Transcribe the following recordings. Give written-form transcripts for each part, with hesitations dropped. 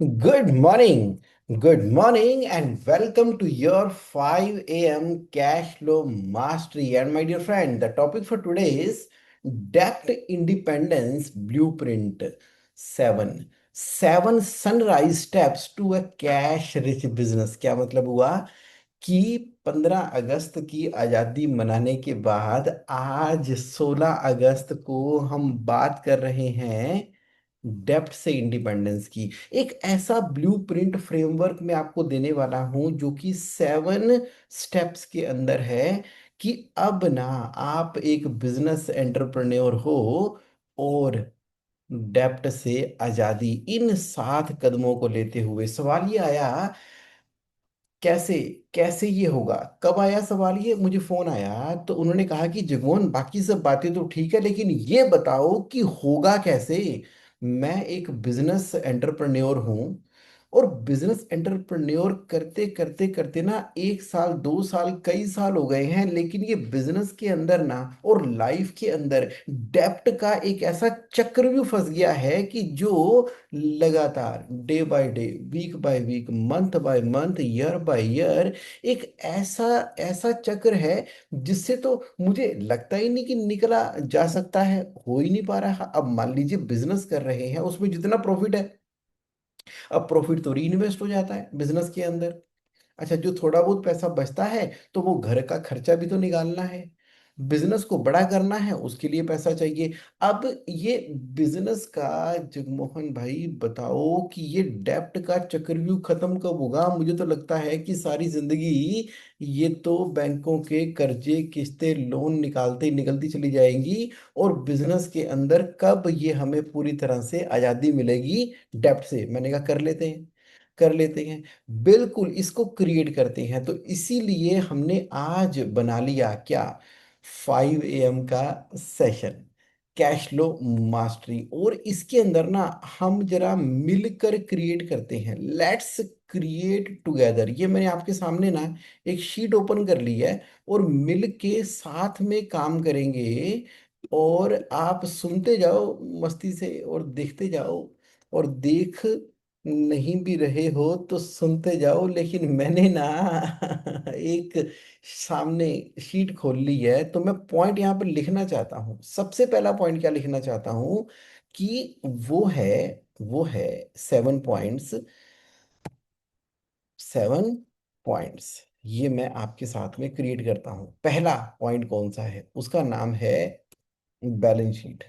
Good morning, and welcome to your 5 a.m. cash flow mastery. And my dear friend, the topic for today is debt independence blueprint 7. 7 sunrise steps to a cash rich business. क्या मतलब हुआ कि 15 अगस्त की आज़ादी मनाने के बाद आज 16 अगस्त को हम बात कर रहे हैं डेप्थ से इंडिपेंडेंस की। एक ऐसा ब्लूप्रिंट फ्रेमवर्क मैं आपको देने वाला हूं जो कि 7 स्टेप्स के अंदर है कि अब ना आप एक बिजनेस एंटरप्रेन्योर हो और डेप्ट से आजादी। इन 7 कदमों को लेते हुए सवाल ये आया, कैसे कैसे ये होगा। कब आया सवाल? ये मुझे फोन आया तो उन्होंने कहा कि जगमोहन, बाकी सब बातें तो ठीक है लेकिन ये बताओ कि होगा कैसे। मैं एक बिजनेस एंटरप्रेन्योर हूं और बिजनेस एंटरप्रेन्योर करते करते करते ना 1 साल 2 साल कई साल हो गए हैं, लेकिन ये बिजनेस के अंदर ना और लाइफ के अंदर डेप्ट का एक ऐसा चक्रव्यूह फंस गया है कि जो लगातार day by day, week by week, month by month, year by year एक ऐसा ऐसा चक्र है जिससे तो मुझे लगता ही नहीं कि निकला जा सकता है, हो ही नहीं पा रहा। अब मान लीजिए बिजनेस कर रहे हैं, उसमें जितना प्रॉफिट है, अब प्रॉफिट तो री इन्वेस्ट हो जाता है बिजनेस के अंदर। अच्छा, जो थोड़ा बहुत पैसा बचता है तो वो घर का खर्चा भी तो निकालना है, बिजनेस को बड़ा करना है, उसके लिए पैसा चाहिए। अब ये बिजनेस का, जगमोहन भाई बताओ कि ये डेप्ट का चक्रव्यूह खत्म कब होगा? मुझे तो लगता है कि सारी जिंदगी ये तो बैंकों के कर्जे, किस्तें, लोन निकालते ही निकलती चली जाएंगी। और बिजनेस के अंदर कब ये हमें पूरी तरह से आजादी मिलेगी डेप्ट से? मैंने कहा कर लेते हैं, कर लेते हैं, बिल्कुल इसको क्रिएट करते हैं। तो इसीलिए हमने आज बना लिया क्या, 5 AM का सेशन, कैश फ्लो मास्टरी। और इसके अंदर ना हम जरा मिलकर क्रिएट करते हैं। Let's create together. ये मैंने आपके सामने ना एक शीट ओपन कर ली है और मिल के साथ में काम करेंगे। और आप सुनते जाओ मस्ती से और देखते जाओ, और देख नहीं भी रहे हो तो सुनते जाओ। लेकिन मैंने ना एक सामने शीट खोल ली है तो मैं पॉइंट यहाँ पर लिखना चाहता हूँ। सबसे पहला पॉइंट क्या लिखना चाहता हूँ कि वो है 7 पॉइंट्स। 7 पॉइंट्स ये मैं आपके साथ में क्रिएट करता हूँ। पहला पॉइंट कौन सा है? उसका नाम है बैलेंस शीट।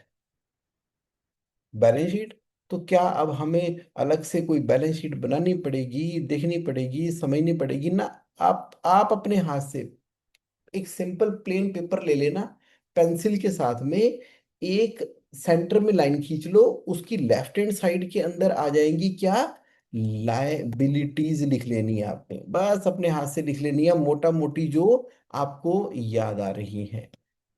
Balance sheet. तो क्या अब हमें अलग से कोई बैलेंस शीट बनानी पड़ेगी, देखनी पड़ेगी, समझनी पड़ेगी ना? आप अपने हाथ से एक सिंपल प्लेन पेपर ले लेना, पेंसिल के साथ में एक सेंटर में लाइन खींच लो, उसकी लेफ्ट हैंड साइड के अंदर आ जाएंगी क्या, लायबिलिटीज लिख लेनी है आपने। बस अपने हाथ से लिख लेनी है मोटा मोटी जो आपको याद आ रही है।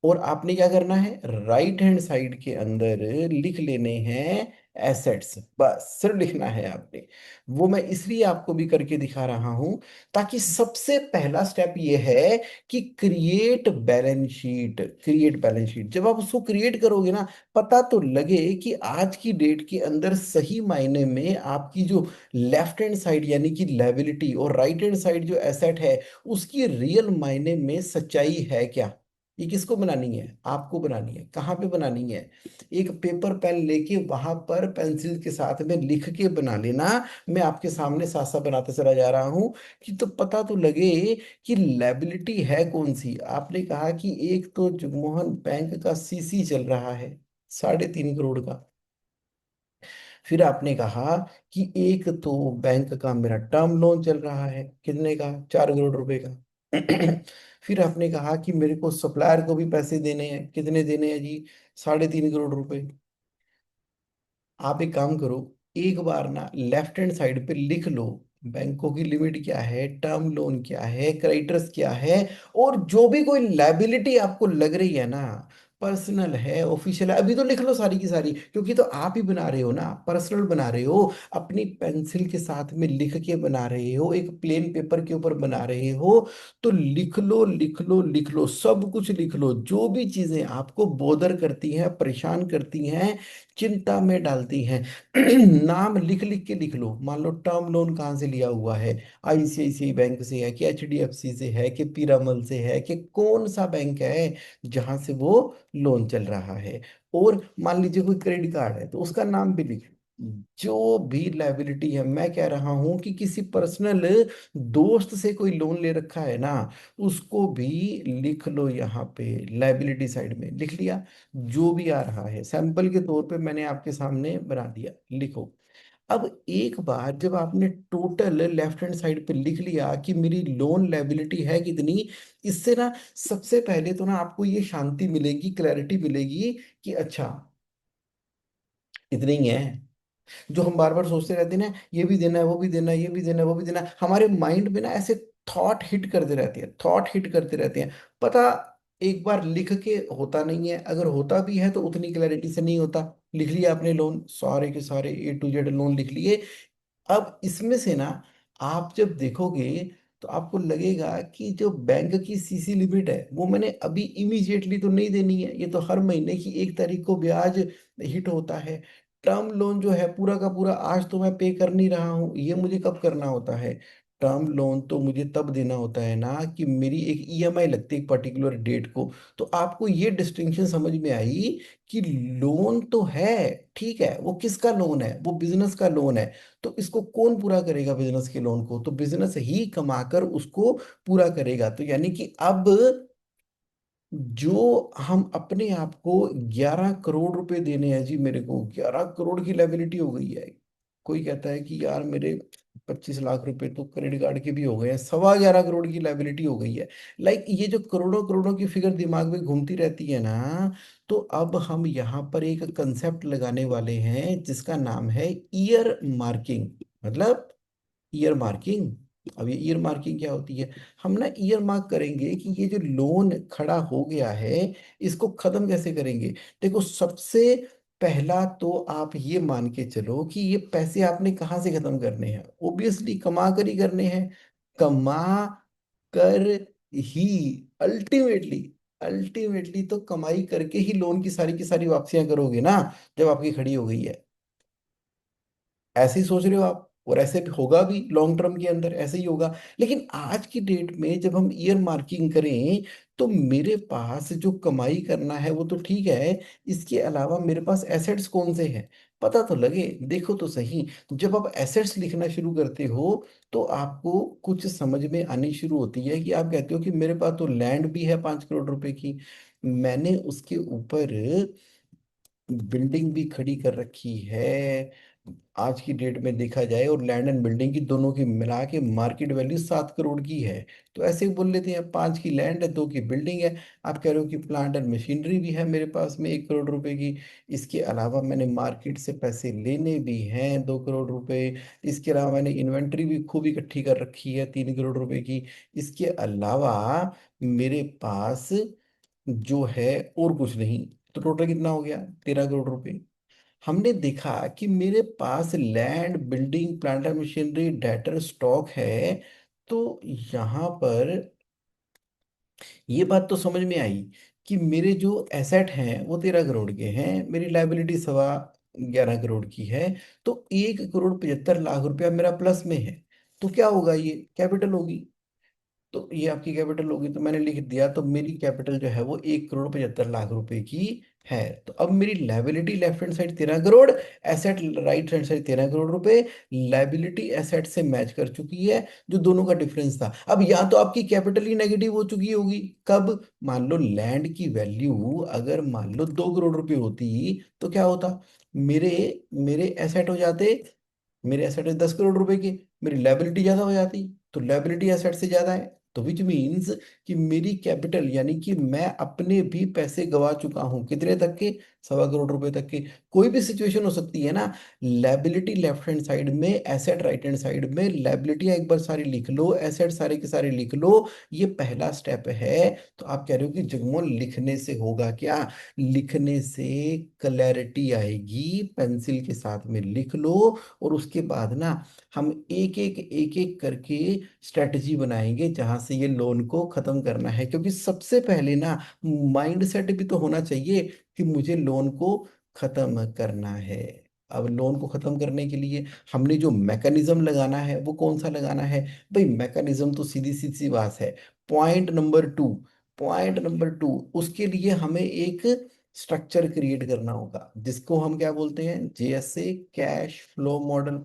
और आपने क्या करना है, राइट हैंड साइड के अंदर लिख लेने हैं एसेट्स। बस सिर्फ लिखना है आपने। वो मैं इसलिए आपको भी करके दिखा रहा हूं ताकि सबसे पहला स्टेप ये है कि create balance sheet. Create balance sheet जब आप उसको क्रिएट करोगे ना, पता तो लगे कि आज की डेट के अंदर सही मायने में आपकी जो लेफ्ट हैंड साइड यानी कि लायबिलिटी और राइट हैंड साइड जो एसेट है, उसकी रियल मायने में सच्चाई है क्या। ये किसको बनानी है? आपको बनानी है। कहाँ पे बनानी है? एक पेपर पेन लेके वहां पर पेंसिल के साथ में लिख के बना लेना। मैं आपके सामने साथ साथ बनाते चला जा रहा हूं कि तो पता तो लगे कि लायबिलिटी है कौन सी। आपने कहा कि एक तो जगमोहन बैंक का सीसी चल रहा है 3.5 करोड़ का। फिर आपने कहा कि एक तो बैंक का मेरा टर्म लोन चल रहा है, कितने का, 4 करोड़ रुपए का। फिर आपने कहा कि मेरे को सप्लायर को भी पैसे देने हैं, कितने देने हैं जी, 3.5 करोड़ रुपए। आप एक काम करो, एक बार ना लेफ्ट हैंड साइड पे लिख लो बैंकों की लिमिट क्या है, टर्म लोन क्या है, क्रेडिटर्स क्या है, और जो भी कोई लायबिलिटी आपको लग रही है ना, पर्सनल है, ऑफिशियल है, अभी तो लिख लो सारी की सारी, क्योंकि तो आप ही बना रहे हो ना, पर्सनल बना रहे हो, अपनी पेंसिल के साथ में लिख के बना रहे हो, एक प्लेन पेपर के ऊपर बना रहे हो। तो लिख लो लिख लो लिख लो, सब कुछ लिख लो, जो भी चीजें आपको बोदर करती हैं, परेशान करती हैं, चिंता में डालती हैं। नाम लिख लिख के लिख लो। मान लो टर्म लोन कहाँ से लिया हुआ है, आईसीआईसीआई बैंक से है कि एचडीएफसी से है कि पीरामल से है, कि कौन सा बैंक है जहां से वो लोन चल रहा है। और मान लीजिए कोई क्रेडिट कार्ड है तो उसका नाम भी लिख लो। जो भी लाइबिलिटी है, मैं कह रहा हूं कि किसी पर्सनल दोस्त से कोई लोन ले रखा है ना, उसको भी लिख लो यहाँ पे, लाइबिलिटी साइड में लिख लिया। जो भी आ रहा है सैंपल के तौर पे मैंने आपके सामने बना दिया, लिखो। अब एक बार जब आपने टोटल लेफ्ट हैंड साइड पे लिख लिया कि मेरी लोन लायबिलिटी है कितनी, इससे ना सबसे पहले तो ना आपको ये शांति मिलेगी, क्लैरिटी मिलेगी कि अच्छा इतनी ही है। जो हम बार बार सोचते रहते हैं ना, ये भी देना है, वो भी देना है, ये भी देना है, वो भी देना है, हमारे माइंड में ना ऐसे थॉट हिट करते रहते हैं, थॉट हिट करते रहते हैं। पता, एक बार लिख के होता नहीं है, अगर होता भी है तो उतनी क्लैरिटी से नहीं होता। लिख लिया आपने लोन, सारे के सारे A to Z लोन लिख लिए। अब इसमें से ना आप जब देखोगे तो आपको लगेगा कि जो बैंक की सीसी लिमिट है वो मैंने अभी इमीडिएटली तो नहीं देनी है, ये तो हर महीने की 1 तारीख को ब्याज हिट होता है। टर्म लोन जो है पूरा का पूरा आज तो मैं पे कर नहीं रहा हूँ, ये मुझे कब करना होता है? टर्म लोन तो मुझे तब देना होता है ना कि मेरी एक ईएमआई लगती है एक पर्टिकुलर डेट को। तो आपको ये डिस्टिंक्शन समझ में आई कि लोन तो है, ठीक है, वो किसका लोन है? वो बिजनेस का लोन है। तो इसको कौन पूरा करेगा? बिजनेस के लोन को तो बिजनेस ही कमाकर उसको पूरा करेगा। तो यानी कि अब जो हम अपने आप को 11 करोड़ रुपए देने हैं जी, मेरे को 11 करोड़ की लायबिलिटी हो गई है। कोई कहता है कि यार मेरे 25 लाख रुपए तो क्रेडिट कार्ड के भी हो गए हैं, 11.25 करोड़ की लायबिलिटी हो गई है। लाइक ये जो करोड़ों करोड़ों की फिगर दिमाग में घूमती रहती है ना, तो अब हम यहाँ पर एक कंसेप्ट लगाने वाले हैं जिसका नाम है ईयर मार्किंग। मतलब ईयर मार्किंग। अब ये ईयर मार्किंग क्या होती है? हम ना ईयर मार्क करेंगे कि ये जो लोन खड़ा हो गया है इसको खत्म कैसे करेंगे। देखो, सबसे पहला तो आप ये मान के चलो कि ये पैसे आपने कहाँ से खत्म करने हैं? ऑब्वियसली कमा कर ही करने हैं। कमा कर ही, अल्टीमेटली, अल्टीमेटली तो कमाई करके ही लोन की सारी वापसियां करोगे ना, जब आपकी खड़ी हो गई है। ऐसे ही सोच रहे हो आप, और ऐसे भी होगा भी, लॉन्ग टर्म के अंदर ऐसे ही होगा। लेकिन आज की डेट में जब हम ईयर मार्किंग करें तो मेरे पास जो कमाई करना है वो तो ठीक है, इसके अलावा मेरे पास एसेट्स कौन से हैं? पता तो लगे, देखो तो सही। जब आप एसेट्स लिखना शुरू करते हो तो आपको कुछ समझ में आनी शुरू होती है कि आप कहते हो कि मेरे पास तो लैंड भी है 5 करोड़ रुपए की, मैंने उसके ऊपर बिल्डिंग भी खड़ी कर रखी है। आज की डेट में देखा जाए और लैंड एंड बिल्डिंग की दोनों की मिला के मार्केट वैल्यू 7 करोड़ की है। तो ऐसे ही बोल लेते हैं, 5 की लैंड है, 2 की बिल्डिंग है। आप कह रहे हो कि प्लांट एंड मशीनरी भी है मेरे पास में 1 करोड़ रुपए की। इसके अलावा मैंने मार्केट से पैसे लेने भी हैं 2 करोड़ रुपए। इसके अलावा मैंने इन्वेंट्री भी खूब इकट्ठी कर रखी है 3 करोड़ रुपए की। इसके अलावा मेरे पास जो है और कुछ नहीं। तो टोटल कितना हो गया? 13 करोड़ रुपए। हमने देखा कि मेरे पास land, building, plant and machinery, debtor, stock है। तो यहाँ पर ये बात तो समझ में आई कि मेरे जो एसेट हैं वो 13 करोड़ के हैं, मेरी लाइबिलिटी 11.25 करोड़ की है। तो 1 करोड़ 75 लाख रुपया मेरा प्लस में है। तो क्या होगा? ये कैपिटल होगी। तो ये आपकी कैपिटल होगी, तो मैंने लिख दिया, तो मेरी कैपिटल जो है वो 1 करोड़ 75 लाख रुपए की है। तो अब मेरी liability left hand side 13 crore, asset right hand side 13 crore रुपए। लाइबिलिटी एसेट से मैच कर चुकी है, जो दोनों का डिफरेंस था। अब या तो आपकी कैपिटल ही नेगेटिव हो चुकी होगी। कब? मान लो लैंड की वैल्यू अगर मान लो 2 करोड़ रुपए होती तो क्या होता? मेरे मेरे एसेट हो जाते, मेरे एसेट है 10 करोड़ रुपए के, मेरी लाइबिलिटी ज्यादा हो जाती। तो लाइबिलिटी एसेट से ज्यादा है, तो विच मीन्स कि मेरी कैपिटल यानी कि मैं अपने भी पैसे गवा चुका हूं, कितने तक के, 1.25 करोड़ तक के। कोई भी सिचुएशन हो सकती है ना। लाइबिलिटी लेफ्ट हैंड साइड में, एसेट राइट हैंड साइड में। लाइबिलिटी एक बार सारी लिख लो, एसेट सारे के सारे लिख लो। ये पहला स्टेप है। तो आप कह रहे हो कि जगमोहन लिखने से होगा क्या? लिखने से क्लैरिटी आएगी, पेंसिल के साथ में लिख लो। और उसके बाद ना हम एक एक करके स्ट्रेटजी बनाएंगे जहां से ये लोन को खत्म करना है, क्योंकि सबसे पहले ना माइंड सेट भी तो होना चाहिए कि मुझे लोन को खत्म करना है। अब लोन को खत्म करने के लिए हमने जो मैकेनिज्म लगाना है वो कौन सा लगाना है? भाई मैकेनिज्म तो सीधी सीधी बात है। पॉइंट नंबर 2, पॉइंट नंबर 2, उसके लिए हमें एक स्ट्रक्चर क्रिएट करना होगा जिसको हम क्या बोलते हैं? GSA cash flow model.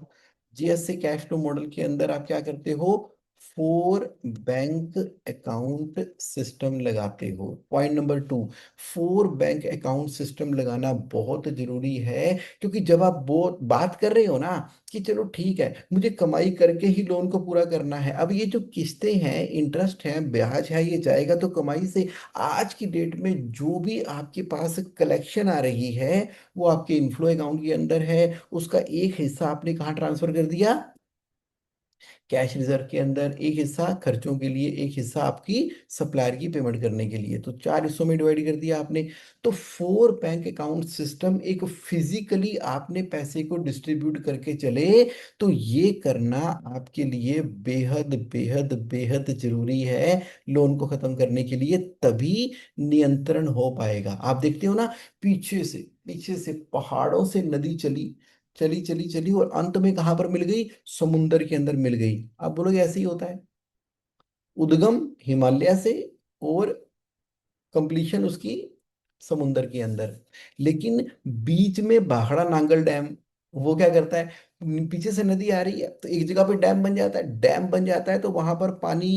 GSA cash flow model के अंदर आप क्या करते हो? 4 बैंक अकाउंट सिस्टम लगाते हो। Point number 2, 4 bank account system लगाना बहुत जरूरी है। क्योंकि जब आप बात कर रहे हो ना कि चलो ठीक है मुझे कमाई करके ही लोन को पूरा करना है, अब ये जो किस्तें हैं, इंटरेस्ट है, ब्याज है, ये जाएगा तो कमाई से। आज की डेट में जो भी आपके पास कलेक्शन आ रही है वो आपके इनफ्लो अकाउंट के अंदर है। उसका एक हिस्सा आपने कहाँ ट्रांसफर कर दिया? कैश रिजर्व के अंदर। एक हिस्सा खर्चों के लिए, एक हिस्सा आपकी सप्लायर की पेमेंट करने के लिए। तो 4 हिस्सों में डिवाइड कर दिया आपने। तो 4 बैंक अकाउंट सिस्टम एक फिजिकली आपने पैसे को डिस्ट्रीब्यूट करके चले। तो ये करना आपके लिए बेहद बेहद बेहद जरूरी है लोन को खत्म करने के लिए। तभी नियंत्रण हो पाएगा। आप देखते हो ना, पीछे से पहाड़ों से नदी चली चली चली चली और अंत में कहां पर मिल गई? समुंदर के अंदर मिल गई। आप बोलोगे ऐसे ही होता है? उद्गम हिमालय से और कंप्लीशन उसकी समुंदर के अंदर। लेकिन बीच में भाखड़ा नांगल डैम, वो क्या करता है? पीछे से नदी आ रही है तो एक जगह पे डैम बन जाता है। डैम बन जाता है तो वहां पर पानी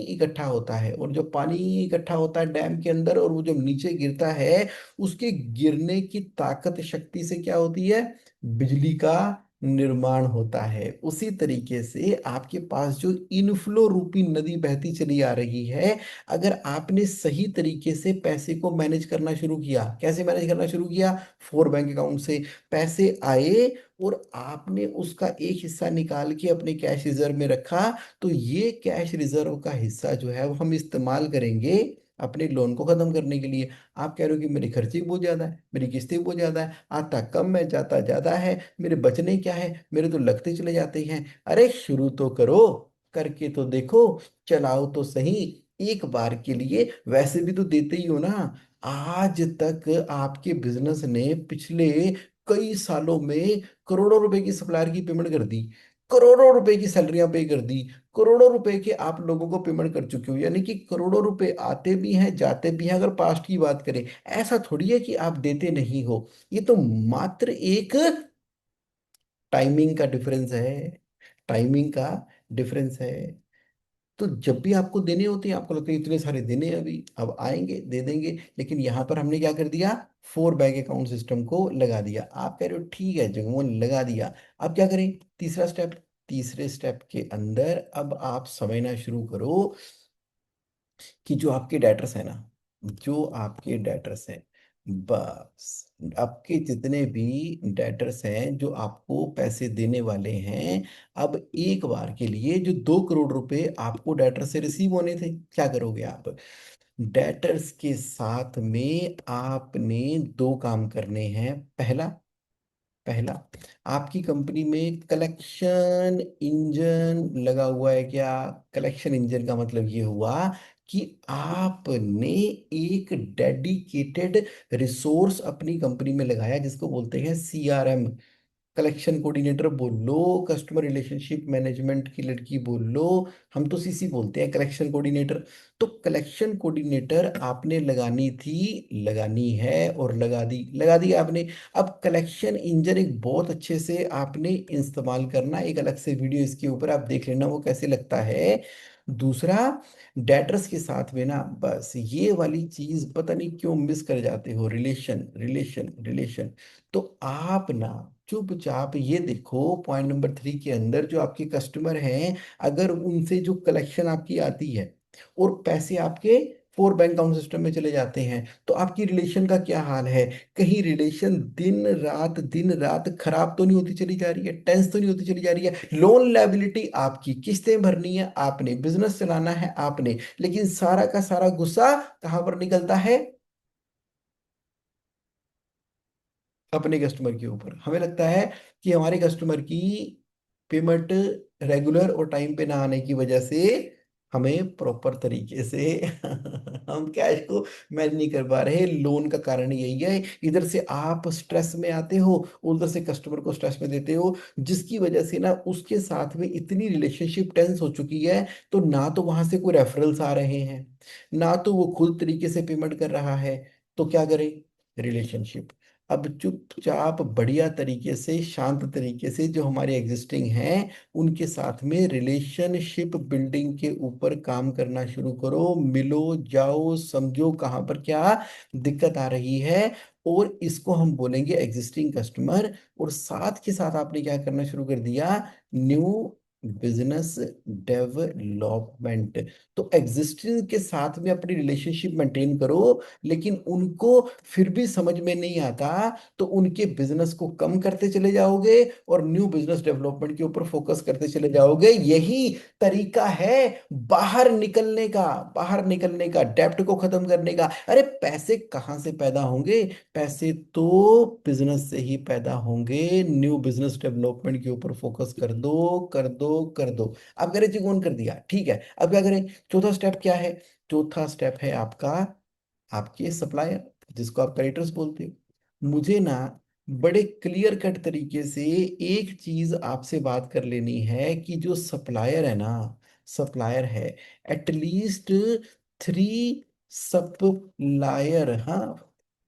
इकट्ठा होता है, और जो पानी इकट्ठा होता है डैम के अंदर और वो जब नीचे गिरता है, उसके गिरने की ताकत शक्ति से क्या होती है? बिजली का निर्माण होता है। उसी तरीके से आपके पास जो इनफ्लो रूपी नदी बहती चली आ रही है, अगर आपने सही तरीके से पैसे को मैनेज करना शुरू किया, कैसे मैनेज करना शुरू किया? 4 बैंक अकाउंट से पैसे आए और आपने उसका एक हिस्सा निकाल के अपने कैश रिजर्व में रखा। तो ये कैश रिजर्व का हिस्सा जो है वो हम इस्तेमाल करेंगे अपने लोन को खत्म करने के लिए। आप कह रहे हो कि मेरे खर्चे बहुत ज्यादा है, मेरी किस्तें बहुत ज्यादा है, आता कम है जाता ज्यादा है, मेरे बचने क्या है, मेरे तो लगते चले जाते हैं। अरे शुरू तो करो, करके तो देखो, चलाओ तो सही एक बार के लिए। वैसे भी तो देते ही हो ना। आज तक आपके बिजनेस ने पिछले कई सालों में करोड़ों रुपए की सप्लायर की पेमेंट कर दी, करोड़ों रुपए की सैलरियां पे कर दी, करोड़ों रुपए के आप लोगों को पेमेंट कर चुके हो। यानी कि करोड़ों रुपए आते भी हैं जाते भी हैं। अगर पास्ट की बात करें, ऐसा थोड़ी है कि आप देते नहीं हो। ये तो मात्र एक टाइमिंग का डिफरेंस है, टाइमिंग का डिफरेंस है। तो जब भी आपको देने होते हैं, आपको लगता है इतने सारे देने हैं अभी, अब आएंगे दे देंगे, लेकिन यहाँ पर हमने क्या कर दिया? 4 बैंक अकाउंट सिस्टम को लगा दिया। आप कह रहे हो ठीक है जगमोहन लगा दिया, अब क्या करें? तीसरा स्टेप। तीसरे स्टेप के अंदर अब आप समझना शुरू करो कि जो आपके डेटर्स है ना, जो आपके डेटर्स हैं, बस आपके जितने भी डेटर्स हैं जो आपको पैसे देने वाले हैं, अब एक बार के लिए जो 2 करोड़ रुपए आपको डेटर से रिसीव होने थे, क्या करोगे आप? डेटर्स के साथ में आपने 2 काम करने हैं। पहला, पहला, आपकी कंपनी में कलेक्शन इंजन लगा हुआ है क्या? कलेक्शन इंजन का मतलब ये हुआ कि आपने एक डेडिकेटेड रिसोर्स अपनी कंपनी में लगाया जिसको बोलते हैं सीआरएम। कलेक्शन कोऑर्डिनेटर बोल लो, कस्टमर रिलेशनशिप मैनेजमेंट की लड़की बोल लो, हम तो सीसी बोलते हैं, कलेक्शन कोऑर्डिनेटर। तो कलेक्शन कोऑर्डिनेटर आपने लगानी थी, लगानी है, और लगा दी आपने। अब कलेक्शन इंजन एक बहुत अच्छे से आपने इस्तेमाल करना, एक अलग से वीडियो इसके ऊपर आप देख लेना वो कैसे लगता है। दूसरा, डेटर्स के साथ में ना बस ये वाली चीज पता नहीं क्यों मिस कर जाते हो, रिलेशन रिलेशन रिलेशन। तो आप ना चुपचाप ये देखो पॉइंट नंबर 3 के अंदर जो आपके कस्टमर हैं, अगर उनसे जो कलेक्शन आपकी आती है और पैसे आपके फोर बैंक अकाउंट सिस्टम में चले जाते हैं, तो आपकी रिलेशन का क्या हाल है? कहीं रिलेशन दिन रात खराब तो नहीं होती चली जा रही है, टेंस तो नहीं होती चली जा रही है? लोन लायबिलिटी आपकी, किस्तें भरनी है आपने, बिजनेस चलाना है आपने, लेकिन सारा का सारा गुस्सा कहां पर निकलता है? अपने कस्टमर के ऊपर। हमें लगता है कि हमारे कस्टमर की पेमेंट रेगुलर और टाइम पे ना आने की वजह से हमें प्रॉपर तरीके से हम कैश को मैनेज नहीं कर पा रहे। लोन का कारण यही है, इधर से आप स्ट्रेस में आते हो, उधर से कस्टमर को स्ट्रेस में देते हो, जिसकी वजह से ना उसके साथ में इतनी रिलेशनशिप टेंस हो चुकी है। तो ना तो वहां से कोई रेफरल्स आ रहे हैं, ना तो वो खुद तरीके से पेमेंट कर रहा है। तो क्या करे? रिलेशनशिप। अब चुपचाप बढ़िया तरीके से, शांत तरीके से जो हमारे एग्जिस्टिंग हैं उनके साथ में रिलेशनशिप बिल्डिंग के ऊपर काम करना शुरू करो। मिलो, जाओ, समझो कहाँ पर क्या दिक्कत आ रही है, और इसको हम बोलेंगे एग्जिस्टिंग कस्टमर। और साथ के साथ आपने क्या करना शुरू कर दिया? New business development. तो एग्जिस्टिंग के साथ में अपनी रिलेशनशिप मेंटेन करो, लेकिन उनको फिर भी समझ में नहीं आता तो उनके बिजनेस को कम करते चले जाओगे और न्यू बिजनेस डेवलपमेंट के ऊपर फोकस करते चले जाओगे। यही तरीका है बाहर निकलने का, बाहर निकलने का, डेब्ट को खत्म करने का। अरे पैसे कहाँ से पैदा होंगे? पैसे तो बिजनेस से ही पैदा होंगे। न्यू बिजनेस डेवलपमेंट के ऊपर फोकस कर दो, कर दो, कर दो। अब करें जी, कर दिया, ठीक है, अब क्या करें? चौथा स्टेप क्या है? चौथा स्टेप है आपका, आपके सप्लायर, जिसको आप क्रेडिटर्स बोलते हो। मुझे ना बड़े क्लियर कट तरीके से एक चीज आपसे बात कर लेनी है कि जो सप्लायर है ना, सप्लायर है, एटलीस्ट 3 सप्लायर, हाँ,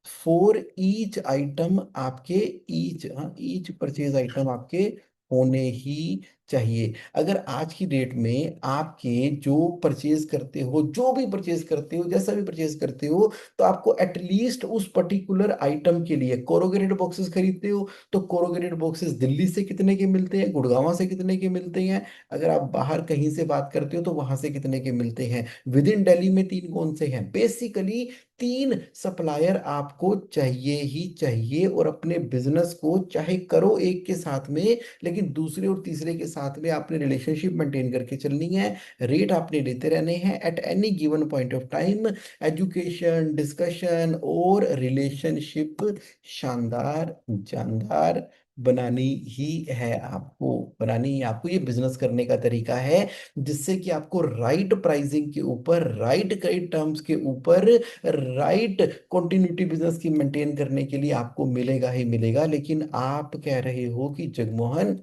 फॉर ईच आइटम आपके, ईच, हाँ, ईच परचेज आइटम आपके होने ही चाहिए। अगर आज की डेट में आपके जो परचेज करते हो, जो भी परचेज करते हो, जैसा भी परचेज करते हो, तो आपको एटलीस्ट उस पर्टिकुलर आइटम के लिए कोरोगेटेड बॉक्सेस खरीदते हो, तो कोरोगेटेड बॉक्सेस दिल्ली से कितने के मिलते हैं, गुड़गांव से कितने के मिलते हैं, अगर आप बाहर कहीं से बात करते हो तो वहां से कितने के मिलते हैं, विद इन दिल्ली में 3 कौन से हैं? बेसिकली 3 सप्लायर आपको चाहिए ही चाहिए। और अपने बिजनेस को चाहे करो एक के साथ में, लेकिन दूसरे और तीसरे के साथ में आपने रिलेशनशिप मेंटेन करके चलनी है। रेट आपने लेते रहने हैं at any given point of time. Education, discussion और रिलेशनशिप शानदार, जानदार बनानी ही है आपको, बनानी ही आपको। ये बिजनेस करने का तरीका है, जिससे कि आपको राइट प्राइसिंग के ऊपर, राइट क्रेडिट टर्म्स के ऊपर, राइट कंटिन्यूटी बिजनेस की मेंटेन करने के लिए आपको मिलेगा ही मिलेगा। लेकिन आप कह रहे हो कि Jagmohan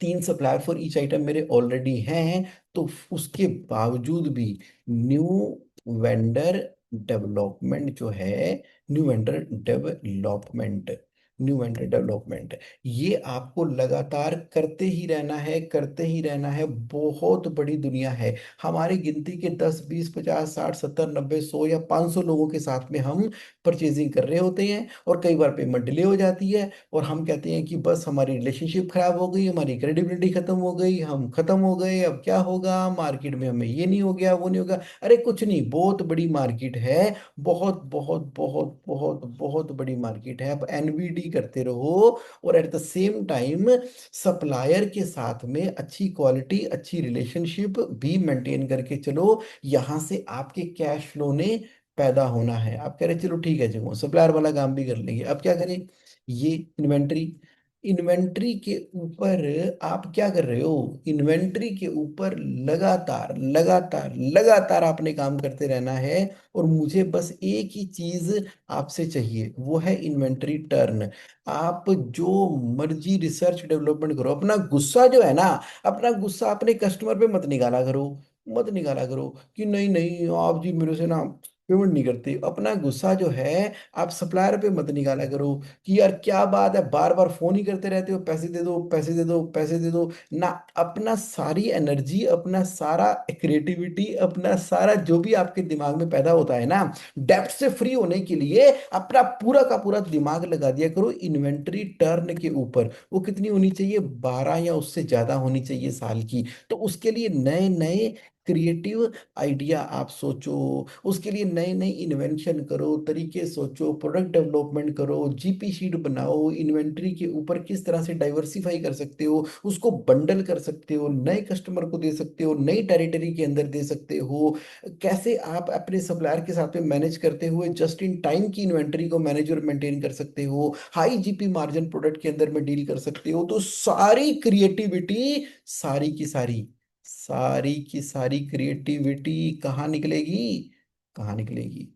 3 supplier for each item मेरे ऑलरेडी हैं, तो उसके बावजूद भी न्यू वेंडर डेवलपमेंट जो है, new vendor development, new vendor development, ये आपको लगातार करते ही रहना है, करते ही रहना है। बहुत बड़ी दुनिया है, हमारी गिनती के 10, 20, 50, 60, 70, 90, 100 या 500 लोगों के साथ में हम परचेजिंग कर रहे होते हैं, और कई बार पेमेंट डिले हो जाती है, और हम कहते हैं कि बस हमारी रिलेशनशिप खराब हो गई, हमारी क्रेडिबिलिटी खत्म हो गई, हम खत्म हो गए, अब क्या होगा मार्केट में, हमें ये नहीं हो गया, वो नहीं होगा। अरे कुछ नहीं, बहुत बड़ी मार्केट है, बहुत बहुत बहुत बहुत बहुत बड़ी मार्केट है। आप एनवीडी करते रहो, और at the same time supplier के साथ में अच्छी क्वालिटी, अच्छी रिलेशनशिप भी मेंटेन करके चलो। यहां से आपके कैश फ्लो ने पैदा होना है। आप कह रहे चलो ठीक है जी, वो सप्लायर वाला काम भी कर लेंगे, अब क्या करें? ये इन्वेंट्री, इन्वेंट्री के ऊपर आप क्या कर रहे हो? इन्वेंट्री के ऊपर लगातार लगातार लगातार आपने काम करते रहना है। और मुझे बस एक ही चीज आपसे चाहिए, वो है इन्वेंट्री टर्न। आप जो मर्जी रिसर्च डेवलपमेंट करो, अपना गुस्सा जो है ना, अपना गुस्सा अपने कस्टमर पे मत निकाला करो, मत निकाला करो कि नहीं नहीं आप जी मेरे से ना पेमेंट नहीं करते। अपना गुस्सा जो है आप सप्लायर पे मत निकाला करो कि यार क्या बात है, बार बार फोन ही करते रहते हो, पैसे दे दो, पैसे दे दो, पैसे दे दो ना। अपना सारी एनर्जी, अपना सारा क्रिएटिविटी, अपना सारा जो भी आपके दिमाग में पैदा होता है ना, डेप्थ से फ्री होने के लिए अपना पूरा का पूरा दिमाग लगा दिया करो इन्वेंटरी टर्न के ऊपर। वो कितनी होनी चाहिए? 12 या उससे ज्यादा होनी चाहिए साल की। तो उसके लिए नए नए क्रिएटिव आइडिया आप सोचो, उसके लिए नए नए इन्वेंशन करो, तरीके सोचो, प्रोडक्ट डेवलपमेंट करो, जीपी शीट बनाओ, इन्वेंट्री के ऊपर किस तरह से डाइवर्सिफाई कर सकते हो, उसको बंडल कर सकते हो, नए कस्टमर को दे सकते हो, नई टेरिटरी के अंदर दे सकते हो, कैसे आप अपने सप्लायर के साथ में मैनेज करते हुए जस्ट इन टाइम की इन्वेंट्री को मैनेज और मेंटेन कर सकते हो, हाई जीपी मार्जिन प्रोडक्ट के अंदर में डील कर सकते हो। तो सारी क्रिएटिविटी, सारी की सारी, सारी की सारी क्रिएटिविटी कहाँ निकलेगी? कहाँ निकलेगी?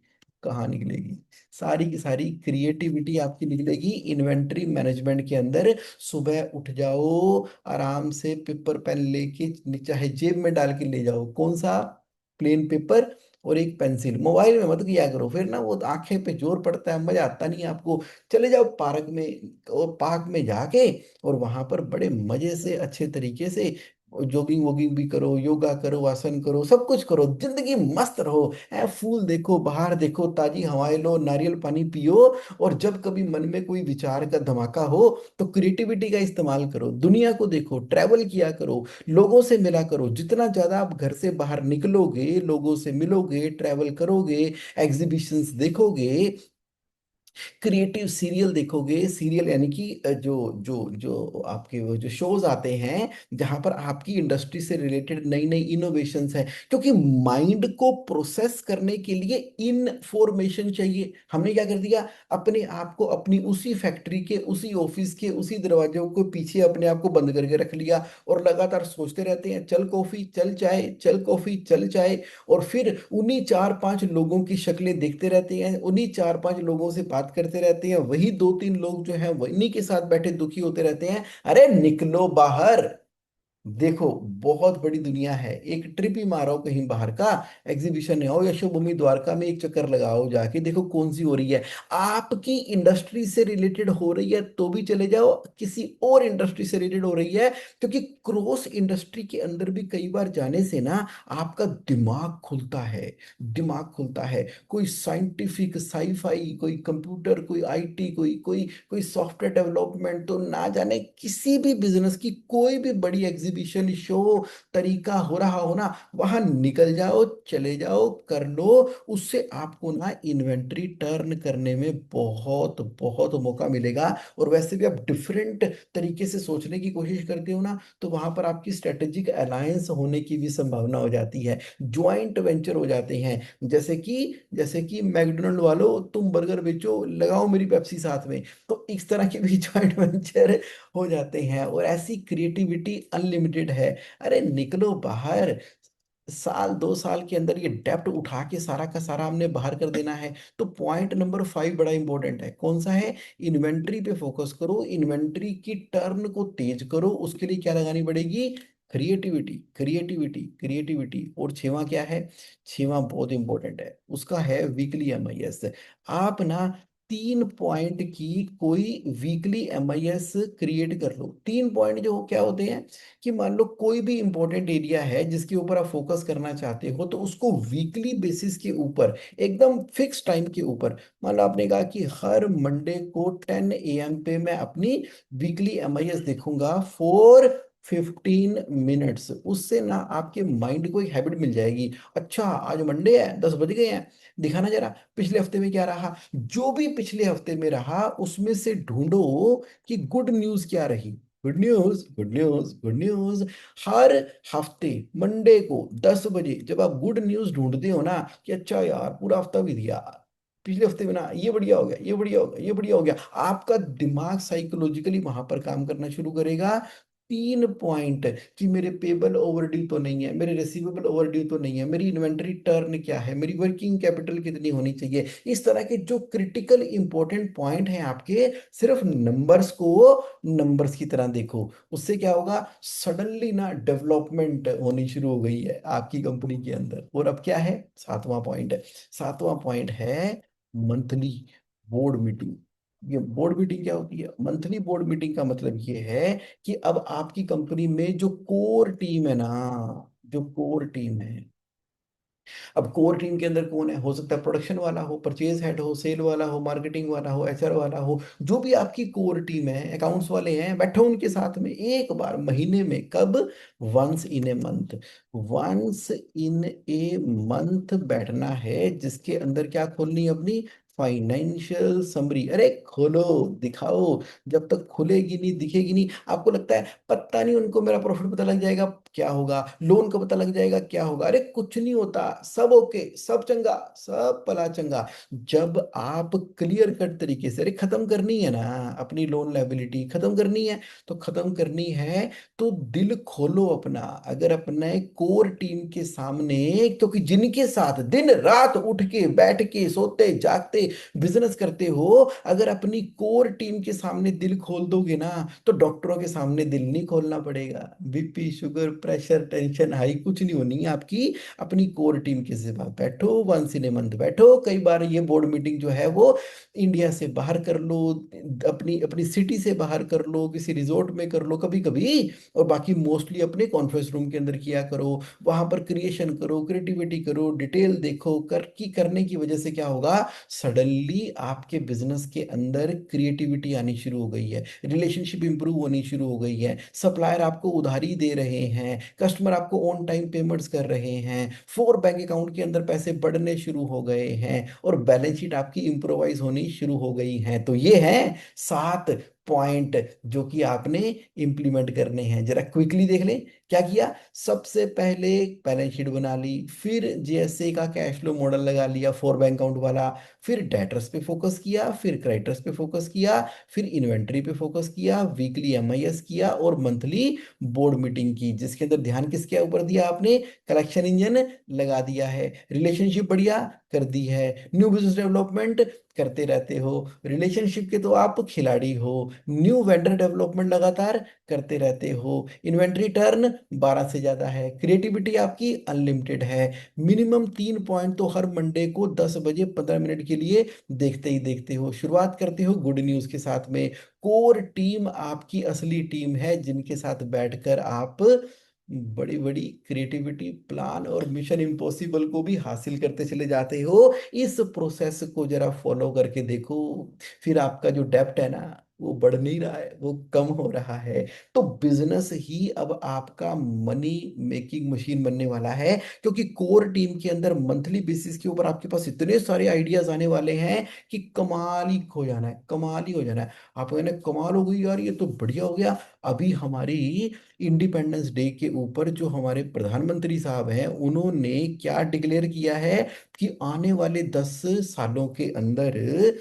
कहाँ निकलेगी? सारी की सारी क्रिएटिविटी आपकी निकलेगी इन्वेंटरी मैनेजमेंट के अंदर। सुबह उठ जाओ, आराम से पेपर पेन लेके चाहे जेब में डाल के ले जाओ। कौन सा? प्लेन पेपर और एक पेंसिल। मोबाइल में मत किया करो, फिर ना वो आंखें पे जोर पड़ता है, मजा आता नहीं है आपको। चले जाओ पार्क में, और पार्क में जाके और वहां पर बड़े मजे से अच्छे तरीके से जॉगिंग वॉगिंग भी करो, योगा करो, आसन करो, सब कुछ करो, जिंदगी मस्त रहो। फूल देखो, बाहर देखो, ताजी हवाएं लो, नारियल पानी पियो। और जब कभी मन में कोई विचार का धमाका हो तो क्रिएटिविटी का इस्तेमाल करो, दुनिया को देखो, ट्रैवल किया करो, लोगों से मिला करो। जितना ज्यादा आप घर से बाहर निकलोगे, लोगों से मिलोगे, ट्रैवल करोगे, एग्जीबिशंस देखोगे, क्रिएटिव सीरियल देखोगे, सीरियल यानी कि जो जो जो आपके वो जो शोज आते हैं जहां पर आपकी इंडस्ट्री से रिलेटेड नई नई इनोवेशंस है। क्योंकि माइंड को प्रोसेस करने के लिए इंफॉर्मेशन चाहिए। हमने क्या कर दिया? अपने आप को अपनी उसी फैक्ट्री के, उसी ऑफिस के, उसी दरवाजों को पीछे अपने आप को बंद करके रख लिया और लगातार सोचते रहते हैं, चल कॉफी चल चाय, चल कॉफी चल चाय। और फिर उन्हीं चार पांच लोगों की शक्लें देखते रहते हैं, उन्हीं चार पांच लोगों से बात करते रहते हैं, वही दो तीन लोग जो हैं वही के साथ बैठे दुखी होते रहते हैं। अरे निकलो बाहर, देखो बहुत बड़ी दुनिया है। एक ट्रिप ही मारो कहीं बाहर का, एग्जीबिशन है, आओ यशोभूमि द्वारका में एक चक्कर लगाओ, जाके देखो कौन सी हो रही है। आपकी इंडस्ट्री से रिलेटेड हो रही है तो भी चले जाओ, किसी और इंडस्ट्री से रिलेटेड हो रही है, क्योंकि क्रॉस इंडस्ट्री के अंदर भी कई बार जाने से ना आपका दिमाग खुलता है। दिमाग खुलता है। कोई साइंटिफिक, साईफाई, कोई कंप्यूटर, कोई आईटी, कोई कोई कोई सॉफ्टवेयर डेवलपमेंट, तो ना जाने किसी भी बिजनेस की कोई भी बड़ी एग्जीबिशन, शो, तरीका हो रहा हो ना, वहां निकल जाओ, चले जाओ, कर लो। उससे आपको ना इन्वेंट्री टर्न करने में बहुत बहुत मौका मिलेगा। और वैसे भी आप डिफरेंट तरीके से सोचने की कोशिश करते हो ना, तो वहां पर आपकी स्ट्रेटेजिक अलायंस होने की भी संभावना हो जाती है, ज्वाइंट वेंचर हो जाते हैं। जैसे कि मैकडोनल्ड वालों, तुम बर्गर बेचो, लगाओ मेरी पेप्सी साथ में। तो इस तरह के भी जॉइंट वेंचर हो जाते हैं। और ऐसी क्रिएटिविटी अनलिमिटेड है। अरे निकलो बाहर, साल 2 साल के अंदर ये डेप्ट उठा के सारा का सारा हमने बाहर कर देना है। तो पॉइंट नंबर 5 बड़ा इंपॉर्टेंट है। कौन सा है? इन्वेंट्री पे फोकस करो, इन्वेंट्री की टर्न को तेज करो। उसके लिए क्या लगानी पड़ेगी? Creativity, creativity, creativity. और छेवा क्या है? छेवा बहुत इंपॉर्टेंट है, उसका है वीकली एमआईएस। आप ना 3 पॉइंट की कोई वीकली एमआईएस क्रिएट कर लो। 3 पॉइंट जो क्या होते हैं कि मान लो कोई भी इंपॉर्टेंट एरिया है जिसके ऊपर आप फोकस करना चाहते हो, तो उसको वीकली बेसिस के ऊपर, एकदम फिक्स टाइम के ऊपर, मान लो आपने कहा कि हर मंडे को 10 AM पे मैं अपनी वीकली एमआईएस देखूंगा फॉर 15 मिनट्स। उससे ना आपके माइंड को एक हैबिट मिल जाएगी। अच्छा आज मंडे है, 10 बज गए हैं, दिखाना जरा पिछले हफ्ते में क्या रहा। जो भी पिछले हफ्ते में रहा उसमें से ढूंढो कि गुड न्यूज क्या रही। Good news, good news, good news. हर हफ्ते मंडे को 10 बजे जब आप गुड न्यूज ढूंढते हो ना, कि अच्छा यार पूरा हफ्ता बीत गया, पिछले हफ्ते में ना ये बढ़िया हो गया, ये बढ़िया हो गया, ये बढ़िया हो गया, आपका दिमाग साइकोलॉजिकली वहां पर काम करना शुरू करेगा। तीन पॉइंट कि मेरे पेबल ओवरड्यू तो नहीं है, मेरे रिसीवेबल ओवरड्यू तो नहीं है, मेरी इन्वेंटरी टर्न क्या है, मेरी वर्किंग कैपिटल कितनी होनी चाहिए, इस तरह के जो क्रिटिकल इंपॉर्टेंट पॉइंट हैं आपके, सिर्फ नंबर्स को नंबर्स की तरह देखो। उससे क्या होगा, सडनली ना डेवलपमेंट होनी शुरू हो गई है आपकी कंपनी के अंदर। और अब क्या है, सातवां पॉइंट है। सातवां पॉइंट है मंथली बोर्ड मीटिंग। ये बोर्ड मीटिंग क्या होती है? मंथली बोर्ड मीटिंग का मतलब ये है कि अब आपकी कंपनी में जो कोर टीम है ना, जो कोर टीम है, अब कोर टीम के अंदर कौन है? हो सकता है प्रोडक्शन वाला हो, परचेज हेड हो, सेल वाला हो, मार्केटिंग वाला हो, एचआर वाला हो, जो भी आपकी कोर टीम है, अकाउंट्स वाले हैं, बैठो उनके साथ में एक बार महीने में। कब? Once in a month. Once in a month बैठना है, जिसके अंदर क्या खोलनी है? अपनी फाइनेंशियल समरी। अरे खोलो, दिखाओ। जब तक खुलेगी नहीं, दिखेगी नहीं, आपको लगता है पता नहीं उनको मेरा प्रॉफिट पता लग जाएगा क्या होगा, लोन का पता लग जाएगा क्या होगा। अरे कुछ नहीं होता, सब ओके, सब चंगा, सब पला चंगा। जब आप क्लियर कट तरीके से, अरे खत्म करनी है ना अपनी लोन लायबिलिटी, खत्म करनी है तो खत्म करनी है, तो दिल खोलो अपना। अगर अपने कोर टीम के सामने, क्योंकि जिनके साथ दिन रात उठ के बैठ के सोते जागते बिजनेस करते हो, अगर अपनी कोर टीम के सामने दिल खोल दोगे ना, तो डॉक्टरों के सामने दिल नहीं खोलना पड़ेगा। BP, sugar, pressure, tension high कुछ नहीं होनी है आपकी। अपनी कोर टीम के सिवा बैठो, वंस इन ए मंथ बैठो। कई बार ये बोर्ड मीटिंग जो है वो इंडिया से बाहर कर लो, अपनी अपनी सिटी से बाहर कर लो, किसी रिजोर्ट में कर लो कभी कभी, और बाकी मोस्टली अपने कॉन्फ्रेंस रूम के अंदर किया करो। वहां पर क्रिएशन करो, क्रिएटिविटी करो, डिटेल देखो। करने की वजह से क्या होगा, सडनली आपके बिजनेस के अंदर क्रिएटिविटी आनी शुरू हो गई है, रिलेशनशिप इंप्रूव होनी शुरू हो गई है, सप्लायर आपको उधारी दे रहे हैं, कस्टमर आपको ऑन टाइम पेमेंट्स कर रहे हैं, फोर बैंक अकाउंट के अंदर पैसे बढ़ने शुरू हो गए हैं, और बैलेंस शीट आपकी इंप्रोवाइज होनी शुरू हो गई है। तो ये है 7 पॉइंट जो कि आपने इंप्लीमेंट करने हैं। जरा क्विकली देख लें क्या किया। सबसे पहले बैलेंस शीट बना ली, फिर जीएसए का कैश फ्लो मॉडल लगा लिया, फोर बैंक अकाउंट वाला, फिर डेटर्स पे फोकस किया, फिर क्रेडिटर्स पे फोकस किया, फिर इन्वेंट्री पे फोकस किया, वीकली एमआईएस किया, और मंथली बोर्ड मीटिंग की, जिसके अंदर ध्यान किसके ऊपर दिया आपने? कलेक्शन इंजन लगा दिया है, रिलेशनशिप बढ़िया कर दी है, न्यू बिजनेस डेवलपमेंट करते रहते हो, रिलेशनशिप के तो आप खिलाड़ी हो, न्यू वेंडर डेवलपमेंट लगातार करते रहते हो, इन्वेंट्री टर्न 12 से ज्यादा है, क्रिएटिविटी आपकी अनलिमिटेड है, मिनिमम 3 पॉइंट तो हर मंडे को 10 बजे 15 मिनट के लिए देखते ही देखते हो। शुरुआत करते हो गुड न्यूज के साथ में। कोर टीम आपकी असली टीम है, जिनके साथ बैठकर आप बड़ी बड़ी क्रिएटिविटी, प्लान और मिशन इम्पॉसिबल को भी हासिल करते चले जाते हो। इस प्रोसेस को जरा फॉलो करके देखो, फिर आपका जो डेप्ट है ना, वो बढ़ नहीं रहा है, वो कम हो रहा है। तो बिजनेस ही अब आपका मनी मेकिंग मशीन बनने वाला है, क्योंकि कोर टीम के अंदर मंथली बेसिस के ऊपर आपके पास इतने सारे आइडियाज आने वाले हैं कि कमाल ही हो जाना है, कमाल ही हो जाना है। आप कहना कमाल हो गई यार, ये तो बढ़िया हो गया। अभी हमारी इंडिपेंडेंस डे के ऊपर जो हमारे प्रधानमंत्री साहब हैं, उन्होंने क्या डिक्लेयर किया है कि आने वाले 10 सालों के अंदर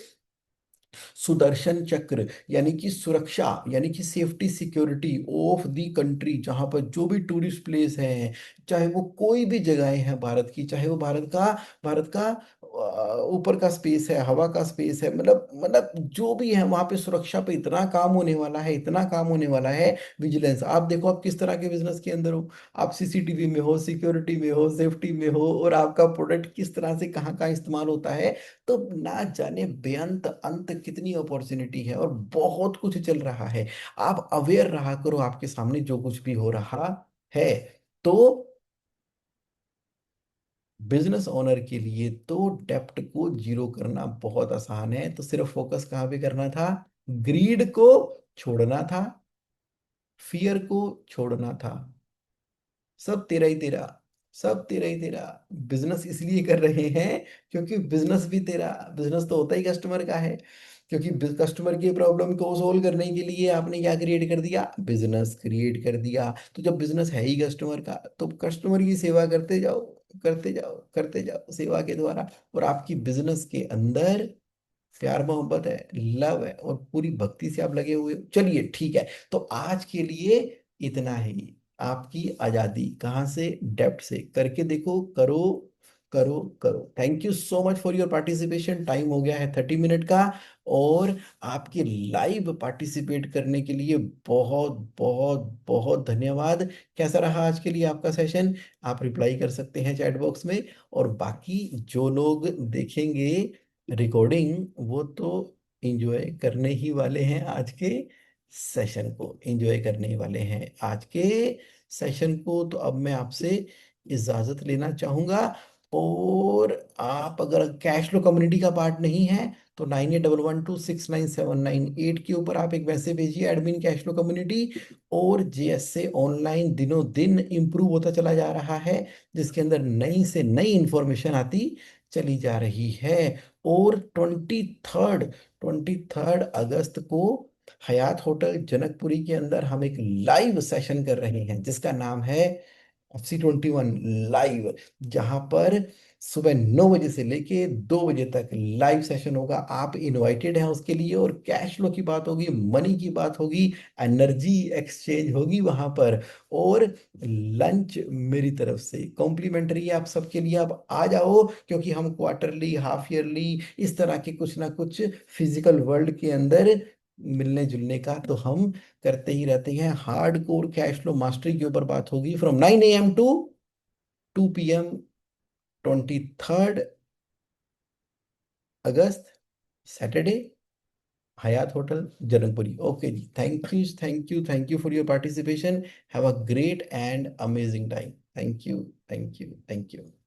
सुदर्शन चक्र, यानी कि सुरक्षा, यानी कि safety security of the country, जहां पर जो भी टूरिस्ट प्लेस है, चाहे वो कोई भी जगहें हैं भारत की, चाहे वो भारत का ऊपर का स्पेस है, हवा का स्पेस है, मतलब जो भी है वहां पे सुरक्षा पे इतना काम होने वाला है, इतना काम होने वाला है। विजिलेंस, आप देखो आप किस तरह के बिजनेस के अंदर हो, आप सीसीटीवी में हो, सिक्योरिटी में हो, सेफ्टी में हो, और आपका प्रोडक्ट किस तरह से कहाँ कहाँ इस्तेमाल होता है। तो ना जाने बेअंत अंत कितनी अपॉर्चुनिटी है, और बहुत कुछ चल रहा है। आप अवेयर रहा करो, आपके सामने जो कुछ भी हो रहा है। तो बिजनेस ओनर के लिए तो डेप्ट को जीरो करना बहुत आसान है। तो सिर्फ फोकस कहाँ पे करना था? ग्रीड को छोड़ना था, फियर को छोड़ना था। सब तेरा ही तेरा, सब तेरा ही तेरा। बिजनेस इसलिए कर रहे हैं क्योंकि बिजनेस भी तेरा, बिजनेस तो होता ही कस्टमर का है। क्योंकि कस्टमर की प्रॉब्लम को सोल्व करने के लिए आपने क्या क्रिएट कर दिया? बिजनेस क्रिएट कर दिया। तो जब बिजनेस है ही कस्टमर का, तो कस्टमर की सेवा करते जाओ, करते जाओ, करते जाओ सेवा के द्वारा। और आपकी बिजनेस के अंदर प्यार मोहब्बत है, लव है, और पूरी भक्ति से आप लगे हुए हो। चलिए ठीक है, तो आज के लिए इतना ही। आपकी आजादी कहाँ से? डेप्थ से। करके देखो, करो करो करो। Thank you so much for your participation. Time हो गया है 30 मिनट का। और आपके लाइव पार्टिसिपेट करने के लिए बहुत बहुत बहुत धन्यवाद। कैसा रहा आज के लिए आपका सेशन? आप रिप्लाई कर सकते हैं चैट बॉक्स में। और बाकी जो लोग देखेंगे रिकॉर्डिंग, वो तो एंजॉय करने ही वाले हैं। आज के सेशन को एंजॉय करने ही वाले हैं आज के सेशन को। तो अब मैं आपसे इजाजत लेना चाहूंगा। और आप अगर कैश फ्लो कम्युनिटी का पार्ट नहीं है तो 9811269798 के ऊपर आप एक मैसेज भेजिए, एडमिन कैश फ्लो कम्युनिटी। और जेएसए ऑनलाइन दिनों दिन इम्प्रूव होता चला जा रहा है, जिसके अंदर नई से नई इंफॉर्मेशन आती चली जा रही है। और 23 अगस्त को हयात होटल जनकपुरी के अंदर हम एक लाइव सेशन कर रहे हैं, जिसका नाम है FC21 लाइव। जहां पर सुबह 9 बजे से लेके 2 बजे तक लाइव सेशन होगा। आप इनवाइटेड हैं उसके लिए। और कैश फ्लो की बात होगी, मनी की बात होगी, एनर्जी एक्सचेंज होगी वहां पर। और लंच मेरी तरफ से कॉम्प्लीमेंट्री है आप सबके लिए। आप आ जाओ, क्योंकि हम क्वार्टरली, हाफ ईयरली, इस तरह के कुछ ना कुछ फिजिकल वर्ल्ड के अंदर मिलने जुलने का तो हम करते ही रहते हैं। Hard core cash flow mastery के ऊपर बात होगी फ्रॉम 9 AM to 2 PM, 23 अगस्त, Saturday, Hyatt hotel Janakpuri. Okay जी, thank you thank you thank you for your participation. Have a great and amazing time. Thank you thank you thank you.